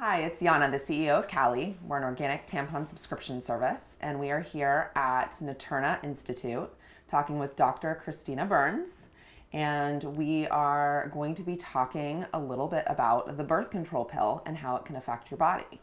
Hi, it's Jonna, the CEO of Cali. We're an organic tampon subscription service, and we are here at Naturna Institute talking with Dr. Christina Burns. And we are going to be talking a little bit about the birth control pill and how it can affect your body.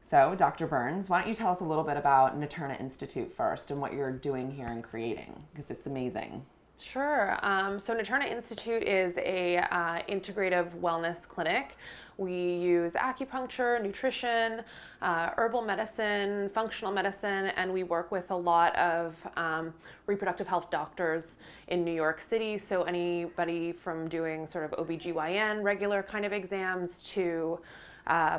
So, Dr. Burns, why don't you tell us a little bit about Naturna Institute first and what you're doing here and creating, because it's amazing. Sure. So Naturna Institute is a integrative wellness clinic. We use acupuncture, nutrition, herbal medicine, functional medicine, and we work with a lot of reproductive health doctors in New York City. So anybody from doing sort of OBGYN, regular kind of exams, to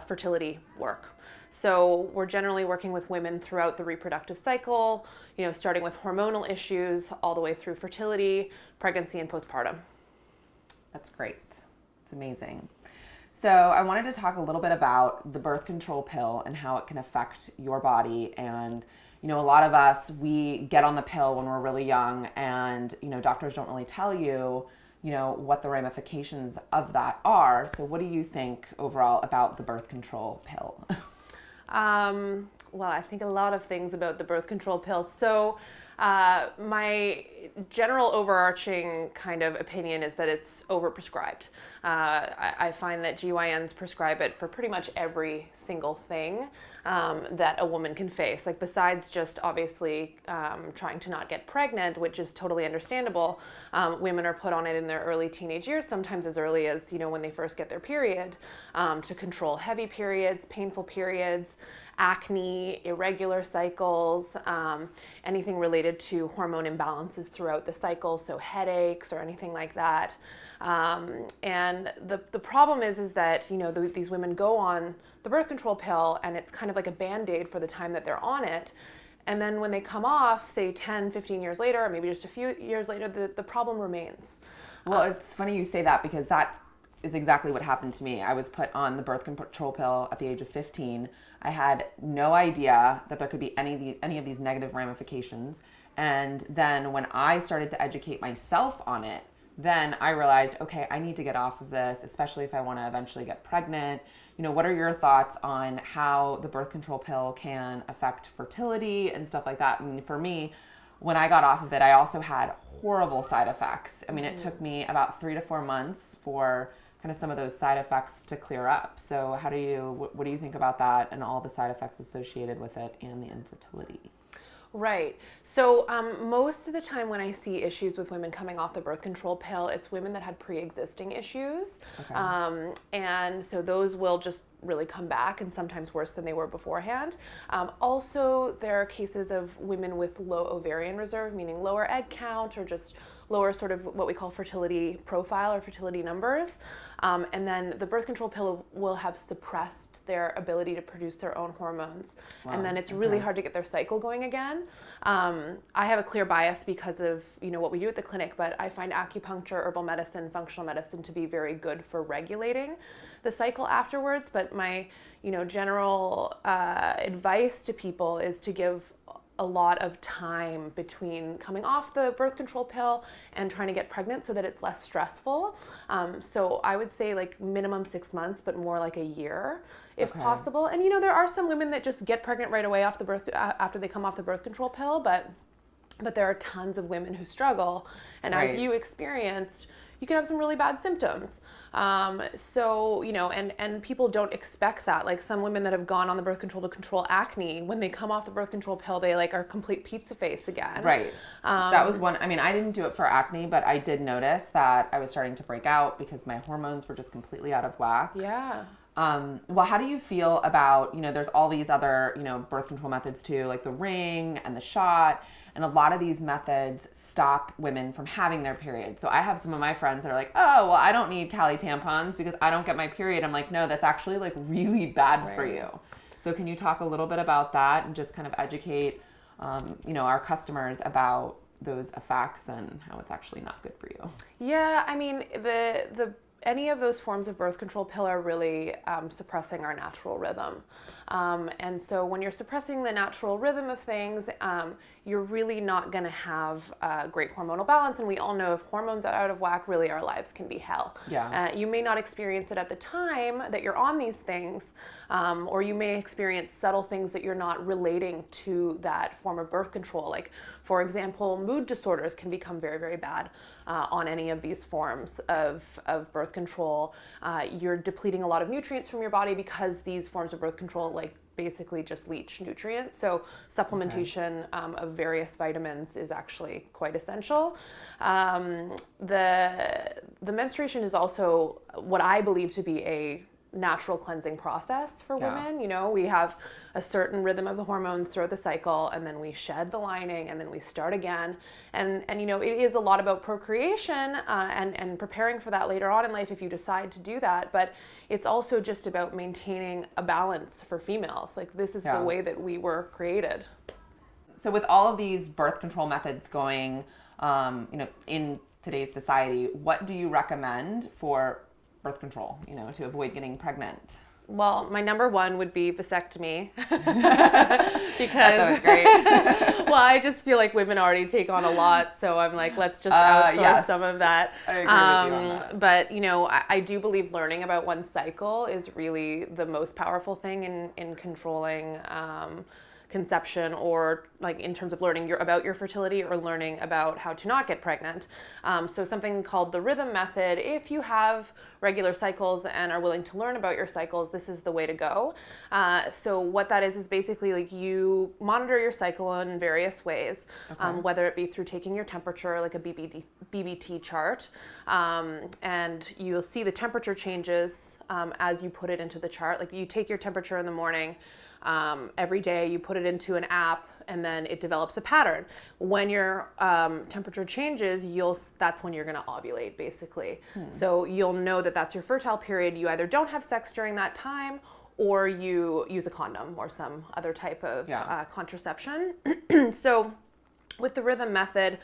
fertility work. So we're generally working with women throughout the reproductive cycle, starting with hormonal issues all the way through fertility, pregnancy, and postpartum. That's great. It's amazing. So I wanted to talk a little bit about the birth control pill and how it can affect your body. And, a lot of us, we get on the pill when we're really young and, doctors don't really tell you, what the ramifications of that are. So what do you think overall about the birth control pill? Well, I think a lot of things about the birth control pill. So my general overarching kind of opinion is that it's overprescribed. I find that GYNs prescribe it for pretty much every single thing that a woman can face. Like besides just obviously trying to not get pregnant, which is totally understandable, women are put on it in their early teenage years, sometimes as early as, when they first get their period, to control heavy periods, painful periods, acne, irregular cycles, anything related to hormone imbalances throughout the cycle, so headaches or anything like that. And the problem is that, these women go on the birth control pill and it's kind of like a Band-Aid for the time that they're on it. And then when they come off, say 10, 15 years later, or maybe just a few years later, the problem remains. Well, it's funny you say that because that is exactly what happened to me. I was put on the birth control pill at the age of 15. I had no idea that there could be any of these negative ramifications. And then when I started to educate myself on it, then I realized, okay, I need to get off of this, especially if I want to eventually get pregnant. What are your thoughts on how the birth control pill can affect fertility and stuff like that? And for me, when I got off of it, I also had horrible side effects. I mean, it took me about 3 to 4 months for kind of some of those side effects to clear up. So what do you think about that and all the side effects associated with it and the infertility? Right. So most of the time when I see issues with women coming off the birth control pill, it's women that had pre-existing issues. Okay. And so those will just really come back and sometimes worse than they were beforehand. Also, there are cases of women with low ovarian reserve, meaning lower egg count or just lower sort of what we call fertility profile or fertility numbers. And then the birth control pill will have suppressed their ability to produce their own hormones. Wow. And then it's really hard to get their cycle going again. I have a clear bias because of, what we do at the clinic, but I find acupuncture, herbal medicine, functional medicine to be very good for regulating the cycle afterwards. But my, general advice to people is to give a lot of time between coming off the birth control pill and trying to get pregnant so that it's less stressful. So I would say like minimum 6 months, but more like a year if possible. And there are some women that just get pregnant right away off the after they come off the birth control pill, but there are tons of women who struggle. And as you experienced, you can have some really bad symptoms. And people don't expect that. Like some women that have gone on the birth control to control acne, when they come off the birth control pill, they are complete pizza face again. Right. That was one. I mean, I didn't do it for acne, but I did notice that I was starting to break out because my hormones were just completely out of whack. Yeah. Well, how do you feel about, there's all these other, birth control methods too, like the ring and the shot. And a lot of these methods stop women from having their period. So I have some of my friends that are like, oh, well, I don't need Cali tampons because I don't get my period. I'm like, no, that's actually really bad for you. So can you talk a little bit about that and just kind of educate, our customers about those effects and how it's actually not good for you? Yeah, I mean, the any of those forms of birth control pill are really suppressing our natural rhythm. And so when you're suppressing the natural rhythm of things, you're really not going to have a great hormonal balance. And we all know if hormones are out of whack, really our lives can be hell. Yeah. You may not experience it at the time that you're on these things, or you may experience subtle things that you're not relating to that form of birth control. Like, for example, mood disorders can become very, very bad on any of these forms of birth control. You're depleting a lot of nutrients from your body because these forms of birth control like basically just leach nutrients. So supplementation of various vitamins is actually quite essential. The menstruation is also what I believe to be a natural cleansing process for women. You know, we have a certain rhythm of the hormones throughout the cycle, and then we shed the lining, and then we start again. And you know, it is a lot about procreation and preparing for that later on in life if you decide to do that. But it's also just about maintaining a balance for females. Like, this is the way that we were created. So with all of these birth control methods going, you know, in today's society, what do you recommend for birth control, you know, to avoid getting pregnant? Well, my number one would be vasectomy. Because great. Well, I just feel like women already take on a lot, so I'm like, let's just outsource some of that. I agree with you on that. But you know, I do believe learning about one's cycle is really the most powerful thing in controlling conception, or like in terms of learning about your fertility or learning about how to not get pregnant. So something called the rhythm method, if you have regular cycles and are willing to learn about your cycles, this is the way to go. So what that is basically like you monitor your cycle in various ways, whether it be through taking your temperature, like a BBT chart, and you'll see the temperature changes as you put it into the chart. Like, you take your temperature in the morning, every day you put it into an app, and then it develops a pattern. When your temperature changes, that's when you're going to ovulate, basically. So you'll know that that's your fertile period. You either don't have sex during that time, or you use a condom or some other type of contraception. So with the rhythm method,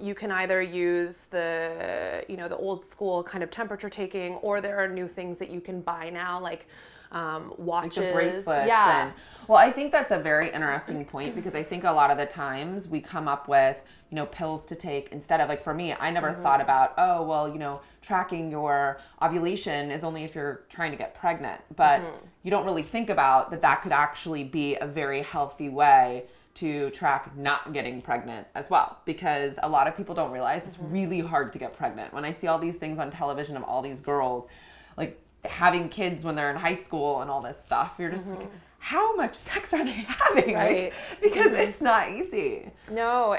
you can either use the old school kind of temperature taking, or there are new things that you can buy now, like watches, like the bracelets. Well, I think that's a very interesting point, because I think a lot of the times we come up with, you know, pills to take instead of, like, for me, I never thought about, oh, well, you know, tracking your ovulation is only if you're trying to get pregnant. But you don't really think about that could actually be a very healthy way to track not getting pregnant as well, because a lot of people don't realize it's really hard to get pregnant. When I see all these things on television of all these girls, like, having kids when they're in high school and all this stuff, you're just like, how much sex are they having? Right. Because it's not easy. No,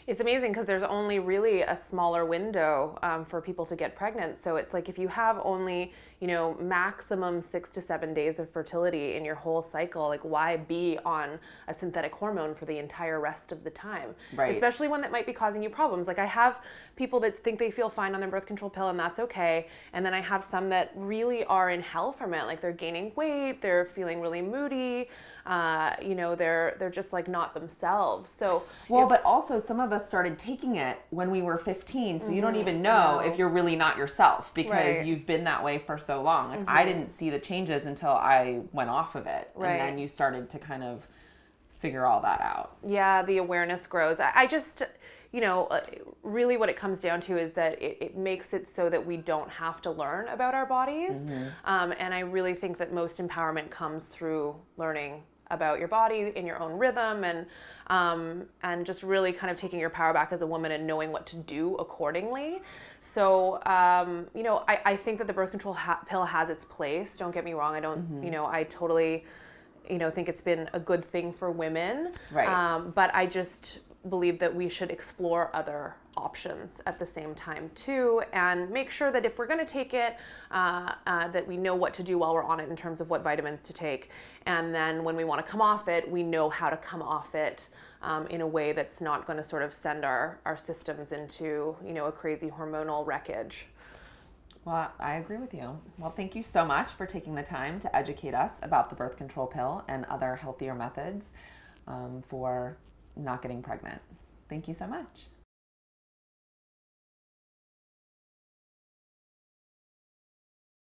it's amazing, because there's only really a smaller window for people to get pregnant. So it's like, if you have only, you know, maximum 6 to 7 days of fertility in your whole cycle, like, why be on a synthetic hormone for the entire rest of the time? Right. Especially one that might be causing you problems. Like, I have people that think they feel fine on their birth control pill, and that's okay. And then I have some that really are in hell from it. Like, they're gaining weight, they're feeling really moody, you know, they're just like not themselves. So but also some of us started taking it when we were 15, so you don't even know if you're really not yourself, because you've been that way for so long. Like, I didn't see the changes until I went off of it, and then you started to kind of figure all that out. Yeah, the awareness grows. I just, you know, really what it comes down to is that it makes it so that we don't have to learn about our bodies. And I really think that most empowerment comes through learning about your body in your own rhythm, and just really kind of taking your power back as a woman and knowing what to do accordingly. So, you know, I think that the birth control pill has its place. Don't get me wrong. I don't, you know, I totally, you know, think it's been a good thing for women. Right. But I just believe that we should explore other options at the same time too, and make sure that if we're going to take it, that we know what to do while we're on it in terms of what vitamins to take, and then when we want to come off it, we know how to come off it in a way that's not going to sort of send our systems into, you know, a crazy hormonal wreckage. Well, I agree with you. Well, thank you so much for taking the time to educate us about the birth control pill and other healthier methods for not getting pregnant. Thank you so much.